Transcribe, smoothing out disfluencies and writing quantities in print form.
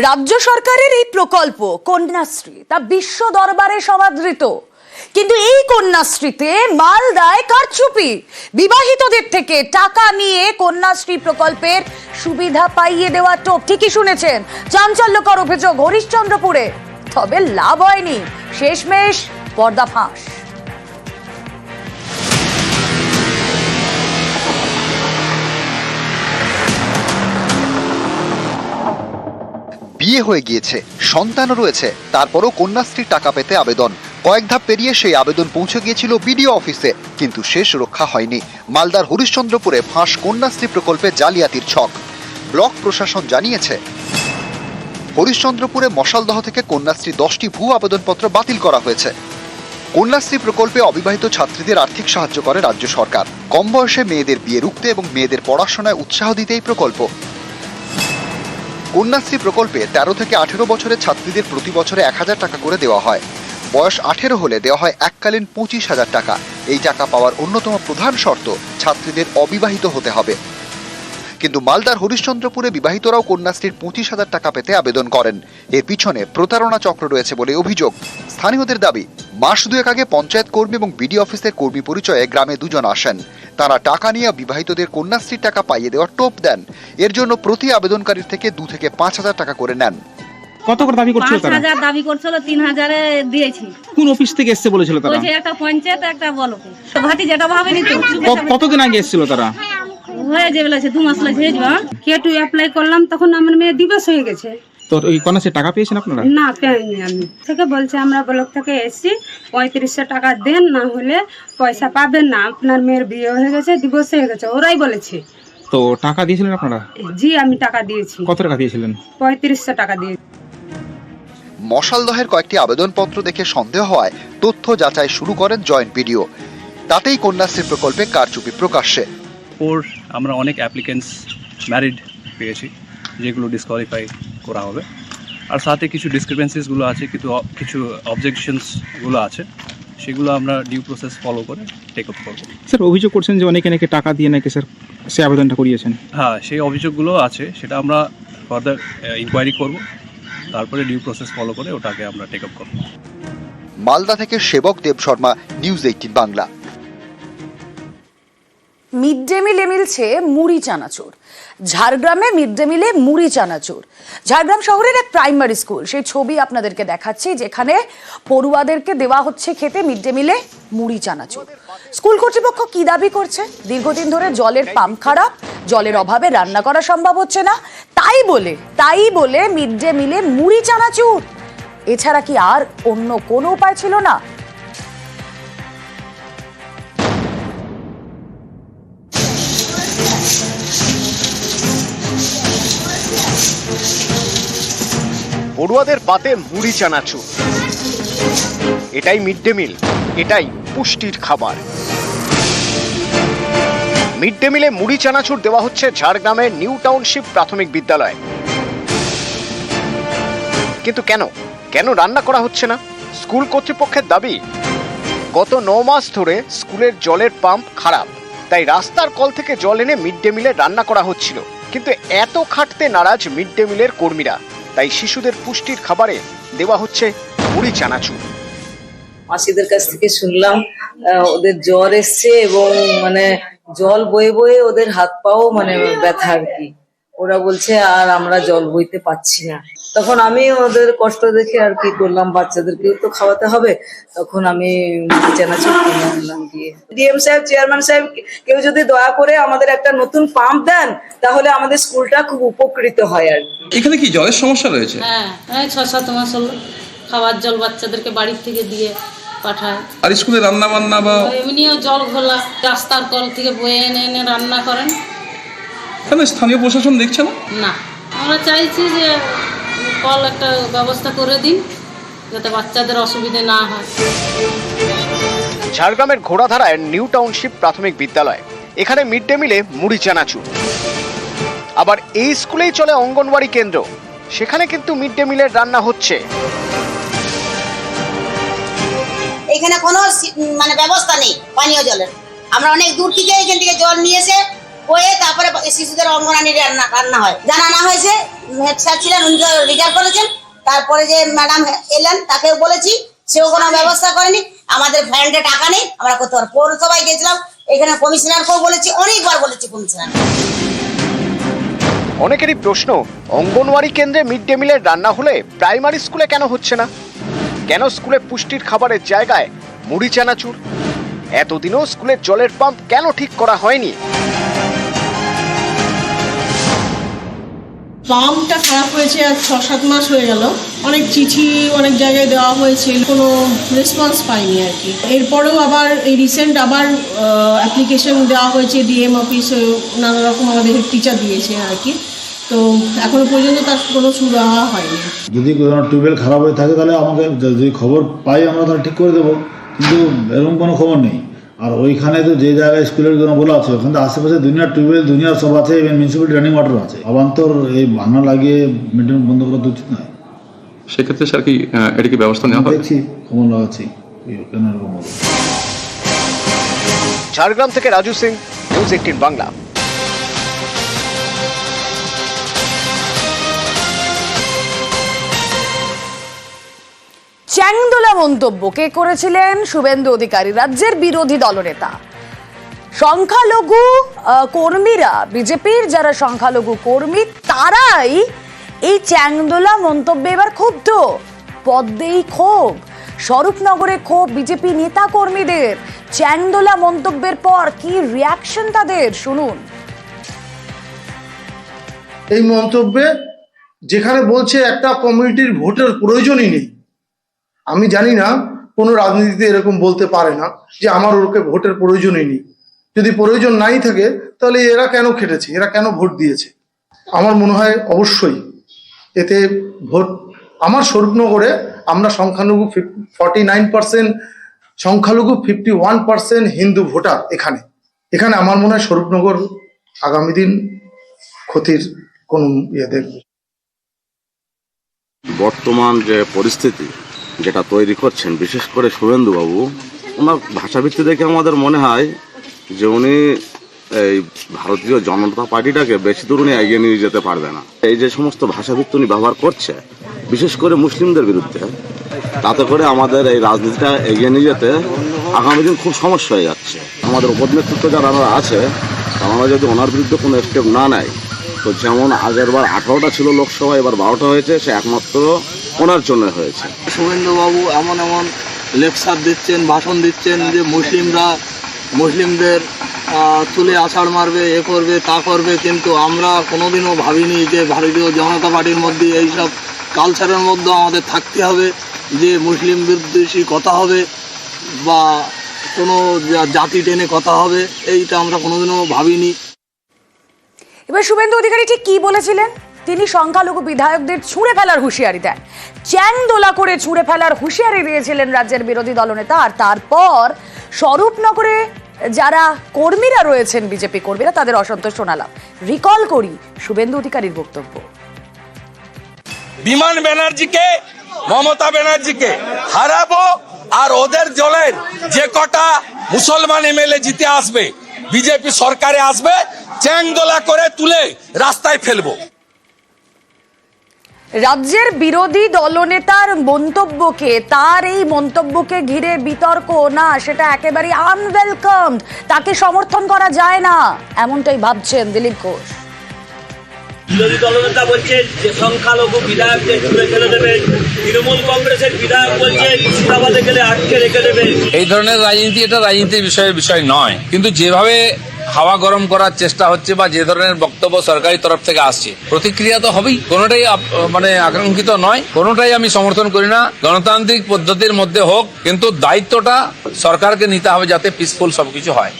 রাজ্য সরকারের এই প্রকল্প কন্যাশ্রী তা বিশ্ব দরবারে সমাদৃত, কিন্তু এই কন্যাশ্রীতে মালদায় কারচুপি। বিবাহিতদের থেকে টাকা নিয়ে কন্যাশ্রী প্রকল্পের সুবিধা পাইয়ে দেওয়া টোপ। ঠিকই শুনেছেন, চাঞ্চল্যকর অভিযোগ হরিশ্চন্দ্রপুরে। তবে লাভ হয়নি, শেষমেশ পর্দাফাঁস। বিয়ে হয়ে গিয়েছে, সন্তানও রয়েছে, তারপরও কন্যাশ্রীর টাকা পেতে আবেদন। কয়েক ধাপ পেরিয়ে সেই আবেদন পৌঁছে গিয়েছিল বিডিও অফিসে, কিন্তু শেষ রক্ষা হয়নি। মালদার হরিশ্চন্দ্রপুরে ফাঁস কন্যাশ্রী প্রকল্পে জালিয়াতির ছক। ব্লক প্রশাসন জানিয়েছে, হরিশ্চন্দ্রপুরে মশালদহ থেকে কন্যাশ্রী 10টি ভুয়ো আবেদনপত্র বাতিল করা হয়েছে। কন্যাশ্রী প্রকল্পে অবিবাহিত ছাত্রীদের আর্থিক সাহায্য করে রাজ্য সরকার। কম বয়সে মেয়েদের বিয়ে রুখতে এবং মেয়েদের পড়াশোনায় উৎসাহ দিতে এই প্রকল্প। কন্যাশ্রী প্রকল্পে 13 থেকে 18 বছরের ছাত্রীদের প্রতি বছরে 1000 টাকা করে দেওয়া হয়। বয়স 18 হলে দেওয়া হয় এককালীন 25,000 টাকা। এই টাকা পাওয়ার অন্যতম প্রধান শর্ত, ছাত্রীদের অবিবাহিত হতে হবে। কিন্তু মালদার হরিশ্চন্দ্রপুরে বিবাহিতরাও কন্যাশ্রীর 25,000 টাকা পেতে আবেদন করেন। এর পিছনে প্রতারণা চক্র রয়েছে বলে অভিযোগ। স্থানীয়দের দাবি, মাস দুয়েক আগে পঞ্চায়েত কর্মী এবং বিডিও অফিসের কর্মী পরিচয়ে গ্রামে দুজন আসেন। তারা টাকা নিয়ে বিবাহিতদের কন্যাশ্রীর টাকা পাইয়ে দেওয়ার টোপ দেন। এর জন্য প্রতি আবেদনকারীর থেকে 2 থেকে 5,000 টাকা করে নেন। কত করে দাবি করছিল তারা? 5,000 দাবি করছিল, 3,000 এ দিয়েছি। কোন অফিস থেকে এসেছে বলেছিল তারা? ওই যে একটা পঞ্চায়েত, একটা ব্লক। ভাতি যেটা ভাবেনি তো। কতদিন আগে এসেছিল তারা? হয়ে যে বলেছে 2 মাস লাগছে। কেটু অ্যাপ্লাই করলাম, তখন আমার মেয়ে দিবস হয়ে গেছে। তো ওই কন্যাশ্রীর টাকা পেয়েছেন আপনারা? না, পাইনি আমি। থেকে বলছে আমরা ব্লক থেকে এসেছি, 3500 টাকা দেন, না হলে পয়সা পাবেন না। আপনার মেয়ের বিয়ে হয়ে গেছে, দিবস হয়ে গেছে, ওরাই বলেছে। তো টাকা দিয়েছিলেন আপনারা? জি, আমি টাকা দিয়েছি। কত টাকা দিয়েছিলেন? 3500 টাকা দিয়েছি। মশালদহের কয়েকটি আবেদনপত্র দেখে সন্দেহ হওয়ায় তথ্য যাচাই শুরু করেন জয়েন্ট বিডিও। তাতেই কন্যাশ্রী প্রকল্পে কারচুপি প্রকাশ্যে। আমরা অনেক অ্যাপ্লিকেন্টস ম্যারিড পেয়েছি, যেগুলো ডিসকোয়ালিফাই করা হবে। আর সাথে কিছু ডিসক্রিপেন্সিসগুলো আছে, কিন্তু কিছু অবজেকশনসগুলো আছে, সেগুলো আমরা ডিউ প্রসেস ফলো করে টেক আপ করবো। স্যার, অভিযোগ করছেন যে অনেকে নাকি টাকা দিয়ে নাকি স্যার সে আবেদনটা করিয়েছেন। হ্যাঁ, সেই অভিযোগগুলো আছে, সেটা আমরা ফার্দার ইনকোয়ারি করব, তারপরে ডিউ প্রসেস ফলো করে ওটাকে আমরা টেক আপ করবো। মালদা থেকে Sebak Dev Sharma, news 18 Bangla. Mid day মিলে মিলছে মুড়ি চানাচুর। ঝাড়গ্রামে মিড ডে মিলে মুড়ি চানাচুর। ঝাড়গ্রাম শহরের এক প্রাইমারি স্কুল, সেই ছবি আপনাদেরকে দেখাচ্ছি, যেখানে পড়ুয়াদেরকে দেওয়া হচ্ছে খেতে মিড ডে মিলে মুড়ি চানাচুর। স্কুল কর্তৃপক্ষ কি দাবি করছে? দীর্ঘদিন ধরে জলের পাম্প খারাপ, জলের অভাবে রান্না করা সম্ভব হচ্ছে না, তাই বলে মিড ডে মিলে মুড়ি চানাচুর। এছাড়া কি আর অন্য কোনো উপায় ছিল না? পড়ুয়াদের পাতে মুড়ি চানাচুর, এটাই মিড ডে মিল, এটাই পুষ্টির খাবার। মিড ডে মিলে মুড়ি চানাচুর দেওয়া হচ্ছে ঝাড়গ্রামের নিউ টাউনশিপ প্রাথমিক বিদ্যালয়ে। কিন্তু কেন রান্না করা হচ্ছে না? স্কুল কর্তৃপক্ষের দাবি, গত 9 মাস ধরে স্কুলের জলের পাম্প খারাপ, তাই রাস্তার কল থেকে জল এনে মিড ডে মিলে রান্না করা হচ্ছিল। কিন্তু এত খাটতে নারাজ মিড ডে মিলের কর্মীরা, তাই শিশুদের পুষ্টির খাবারে দেওয়া হচ্ছে মুড়ি চানাচুর। মাসিদের কাছ থেকে শুনলাম ওদের জ্বর এসছে এবং জল বয়ে বয়ে ওদের হাত পাও ব্যথা আর কি। ওরা বলছে আর আমরা জল বইতে পাচ্ছি না। তখন আমি ওদের কষ্ট দেখে আর কি করলাম, বাচ্চাদেরকে তো খাওয়াতে হবে, তখন আমি মুড়ি চানাচুর কিনে আনলাম। দিয়ে ডিএম সাহেব, চেয়ারম্যান সাহেব, কেউ যদি দয়া করে আমাদের একটা নতুন পাম্প দেন, তাহলে আমাদের স্কুলটা খুব উপকৃত হয় আর কি। এখানে কি জলের সমস্যা রয়েছে? হ্যাঁ, 6-7 মাস হলো খাবার জল বাচ্চাদেরকে বাড়ির থেকে দিয়ে পাঠায়। আর স্কুলে রান্না বান্না বা এমনিও জল ঘোলা, রাস্তার কল থেকে বয়ে এনে রান্না করেন। কেন স্থানীয় প্রশাসন দেখছে না? না, আমরা চাইছি যে কল একটা ব্যবস্থা করে দিন, যাতে বাচ্চাদের অসুবিধে না হয়। ঝাড়গ্রামের ঘোড়াধারায় নিউ টাউনশিপ প্রাথমিক বিদ্যালয়, এখানে মিড ডে মিলে মুড়ি চানাচুর। আবার এই স্কুলেই চলে অঙ্গনওয়াড়ি কেন্দ্র, সেখানে কিন্তু মিড ডে মিলের রান্না হচ্ছে। এখানে কোনো ব্যবস্থা নেই পানীয় জলের। আমরা অনেক দূর থেকে এখান থেকে জল নিয়ে এসে হয়ে তারপরে শিশুদের অঙ্গনারী রান্না হয়। জানানো হয়েছে, হেড স্যার ছিলেন, উনি তো রিজার্ভ করেছেন। তারপরে যে ম্যাডাম এলেন তাকেও বলেছি, সেও কোনো ব্যবস্থা করেনি। আমাদের ফ্যান্ডে টাকা নেই, আমরা করতে পারবো। পৌরসভায় গেছিলাম, এখানে কমিশনারকেও বলেছি, অনেকবার বলেছি কমিশনার। অনেকেরই প্রশ্ন, অঙ্গনওয়াড়ি কেন্দ্রে মিড ডে মিলের রান্না হলে প্রাইমারি স্কুলে কেন হচ্ছে না? কেন স্কুলে পুষ্টির খাবারের জায়গায় মুড়ি চানাচুর? এতদিনও স্কুলের জলের পাম্প কেন ঠিক করা হয়নি? পাম্পটা খারাপ হয়েছে আর 6-7 মাস হয়ে গেল। অনেক চিঠি অনেক জায়গায় দেওয়া হয়েছে, কোনো রেসপন্স পাইনি আর কি। এরপরেও আবার এই রিসেন্ট আবার অ্যাপ্লিকেশন দেওয়া হয়েছে ডিএম অফিসে, নানা রকম আমাদের টিচার দিয়েছে আর কি। তো এখনো পর্যন্ত তার কোনো সুরাহা হয়নি। যদি কোনো টিউবওয়েল খারাপ হয়ে থাকে তাহলে আমাকে যদি খবর পাই আমরা তাহলে ঠিক করে দেবো, কিন্তু এরকম কোনো খবর নেই। আর ওইখানে তো যে জায়গায় স্কুলের জন্য বলা আছে ওখানে তো আশেপাশে দুনিয়ার টিউবওয়েল দুনিয়ার সব আছে, এবং মিউনিসিপ্যালিটি রানিং ওয়াটার আছে। অবান্তর এই ভাঙা লাগিয়ে মেনটেন বন্ধ করা তো উচিত নয়। সেক্ষেত্রে স্যার কি এটা কি ব্যবস্থা নেওয়া হবে? দেখছি, খবর লাগাচ্ছি কেন এরকম হবে। ঝাড়গ্রাম থেকে রাজু সিং, নিউজ 18 বাংলা। চ্যাংদোলা মন্তব্য কে করেছিলেন? শুভেন্দু অধিকারী, রাজ্যের বিরোধী দলনেতা। সংখ্যালঘু কর্মীরা, বিজেপির যারা সংখ্যালঘু কর্মী, তারাই এই চ্যাংদোলা মন্তব্যে এবার ক্ষুব্ধ। পদ্মেই ক্ষোভ, স্বরূপনগরে ক্ষোভ বিজেপি নেতা কর্মীদের। চ্যাংদোলা মন্তব্যের পর কি রিয়াকশন তাদের, শুনুন। এই মন্তব্যে যেখানে বলছে একটা কমিউনিটির ভোটের প্রয়োজনই নেই, আমি জানি না কোনো রাজনীতিতে এরকম বলতে পারে না যে আমার ওকে ভোটের প্রয়োজনই নেই। যদি প্রয়োজন নাই থাকে তাহলে এরা কেন খেটেছে, এরা কেন ভোট দিয়েছে? আমার মনে হয় অবশ্যই এতে ভোট, আমার স্বরূপনগরে আমরা সংখ্যালঘু 49%, সংখ্যালঘু 51% হিন্দু ভোটার। এখানে আমার মনে হয় স্বরূপনগর আগামী দিন ক্ষতির কোন ইয়ে দেখবে। বর্তমান যে পরিস্থিতি যেটা তৈরি করছেন, বিশেষ করে শুভেন্দুবাবু, ওনার ভাষাভিত্তি দেখে আমাদের মনে হয় যে উনি এই ভারতীয় জনতা পার্টিটাকে বেশি দূর উনি এগিয়ে নিয়ে যেতে পারবে না। এই যে সমস্ত ভাষাভিত্তি উনি ব্যবহার করছে, বিশেষ করে মুসলিমদের বিরুদ্ধে, তাতে করে আমাদের এই রাজনীতিটা এগিয়ে নিয়ে যেতে আগামী দিন খুব সমস্যা হয়ে যাচ্ছে। আমাদের উপনেতৃত্ব যারা আছে, আমরা যদি ওনার বিরুদ্ধে কোনো স্টেপ না নেয়, তো যেমন আগের বার 18টা ছিল লোকসভা, এবার 12টা হয়েছে, সে একমাত্র ওনার জন্য হয়েছে। শুভেন্দুবাবু এমন এমন লেকচার দিচ্ছেন, ভাষণ দিচ্ছেন যে মুসলিমদের তুলে আছাড় মারবে, এ করবে, তা করবে, কিন্তু আমরা কোনোদিনও ভাবিনি যে ভারতীয় জনতা পার্টির মধ্যে এইসব কালচারের মধ্যে আমাদের থাকতে হবে, যে মুসলিম বিদ্বেষী কথা হবে বা কোনো জাতি টেনে কথা হবে, এইটা আমরা কোনোদিনও ভাবিনি। এবার শুভেন্দু অধিকারী ঠিক কি বলেছিলেন? তিনি সংখ্যালঘু বিধায়কদের ছুঁড়ে ফেলার হুঁশিয়ারি দেন, চ্যাংদোলা করে ছুঁড়ে ফেলার হুঁশিয়ারি দিয়েছিলেন রাজ্যের বিরোধী দলনেতা। আর তারপর স্বরূপনগরে যারা কর্মীরা রয়েছেন, বিজেপি কর্মীরা, তাদের অসন্তোষ শোনালাম। রিকল করি শুভেন্দু অধিকারীর বক্তব্য। বিমান ব্যানার্জিকে, মমতা ব্যানার্জিকে হারাবো, আর ওদের দলের যে কটা মুসলমান এমএলএ জিতে আসবে, বিজেপি সরকারে আসবে, চ্যাংদোলা করে তুলে রাস্তায় ফেলবো। রাজ্যের বিরোধী দলনেতার মন্তব্যকে, তার এই মন্তব্যকে ঘিরে বিতর্ক না, সেটা একেবারে আনওয়েলকামড, তাকে সমর্থন করা যায় না, এমনটাই ভাবছেন দিলীপ ঘোষ। বিরোধী দলনেতা বলছে যে সংখ্যালঘু বিধায়কদের ছুড়ে ফেলে দেবে, তৃণমূল কংগ্রেসের বিধায়ক বলছে মুর্শিদাবাদে গেলে আটকে রেখে দেবে। এই ধরনের রাজনীতি, এটা রাজনীতির বিষয় নয়, কিন্তু যেভাবে হাওয়া গরম করার চেষ্টা হচ্ছে বা যে ধরনের বক্তব্য সরকারি তরফ থেকে আসছে, প্রতিক্রিয়া তো হবেই। কোনোটাই আকাঙ্ক্ষিত নয়, কোনোটাই আমি সমর্থন করি না। গণতান্ত্রিক পদ্ধতির মধ্যে হোক, কিন্তু দায়িত্বটা সরকারকে নিতে হবে যাতে পিসফুল সবকিছু হয়।